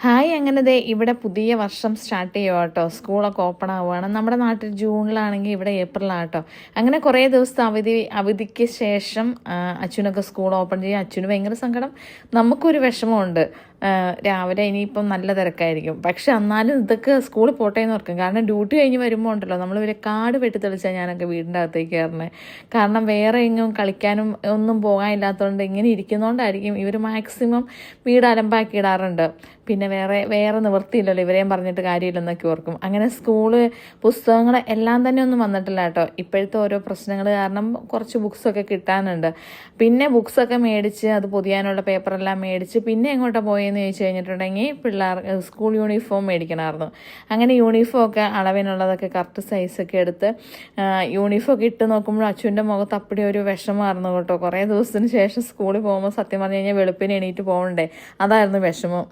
Hi അങ്ങനെ ദേ ഇവിടെ പുതിയ വർഷം സ്റ്റാർട്ട് ചെയ്യുക കേട്ടോ. സ്കൂളൊക്കെ ഓപ്പൺ ആവുകയാണ്. നമ്മുടെ നാട്ടിൽ ജൂണിലാണെങ്കിൽ ഇവിടെ ഏപ്രിലാട്ടോ. അങ്ങനെ കുറേ ദിവസത്തെ അവധിക്ക് ശേഷം അച്ഛനൊക്കെ സ്കൂൾ ഓപ്പൺ ചെയ്യും. അച്ഛന് ഭയങ്കര സങ്കടം, നമുക്കൊരു വിഷമമുണ്ട്. രാവിലെ ഇനിയിപ്പം നല്ല തിരക്കായിരിക്കും. പക്ഷെ എന്നാലും ഇതൊക്കെ സ്കൂളിൽ പോട്ടെ എന്ന് ഓർക്കും. കാരണം ഡ്യൂട്ടി കഴിഞ്ഞ് വരുമ്പോൾ ഉണ്ടല്ലോ, നമ്മൾ ഇവരെ കാട് വെട്ടി തെളിച്ചാൽ ഞാനൊക്കെ വീടിൻ്റെ അകത്തേക്ക് കയറണേ. കാരണം വേറെ എങ്ങും കളിക്കാനും ഒന്നും പോകാനില്ലാത്തതുകൊണ്ട് ഇങ്ങനെ ഇരിക്കുന്നതുകൊണ്ടായിരിക്കും ഇവർ മാക്സിമം വീട് അലമ്പാക്കി ഇടാറുണ്ട്. പിന്നെ വേറെ നിവൃത്തിയില്ലല്ലോ, ഇവരെയും പറഞ്ഞിട്ട് കാര്യമില്ലെന്നൊക്കെ ഓർക്കും. അങ്ങനെ സ്കൂള് പുസ്തകങ്ങൾ എല്ലാം തന്നെ ഒന്നും വന്നിട്ടില്ല കേട്ടോ. ഇപ്പോഴത്തെ ഓരോ പ്രശ്നങ്ങൾ കാരണം കുറച്ച് ബുക്സൊക്കെ കിട്ടാനുണ്ട്. പിന്നെ ബുക്സൊക്കെ മേടിച്ച് അത് പൊതിയാനുള്ള പേപ്പറെല്ലാം മേടിച്ച് പിന്നെ എങ്ങോട്ടാണ് പോയെന്ന് ചോദിച്ചു കഴിഞ്ഞിട്ടുണ്ടെങ്കിൽ സ്കൂൾ യൂണിഫോം മേടിക്കണമായിരുന്നു. അങ്ങനെ യൂണിഫോമൊക്കെ അളവിനുള്ളതൊക്കെ കറക്റ്റ് സൈസൊക്കെ എടുത്ത് യൂണിഫോമൊക്കെ ഇട്ട് നോക്കുമ്പോൾ അച്ഛൻ്റെ മുഖത്ത് അപ്പടി ഒരു വിഷമമായിരുന്നു കേട്ടോ. കുറേ ദിവസത്തിന് ശേഷം സ്കൂളിൽ പോകുമ്പോൾ സത്യം പറഞ്ഞു കഴിഞ്ഞാൽ വെളുപ്പിന് എണീറ്റ് പോകണ്ടേ, അതായിരുന്നു വിഷമം.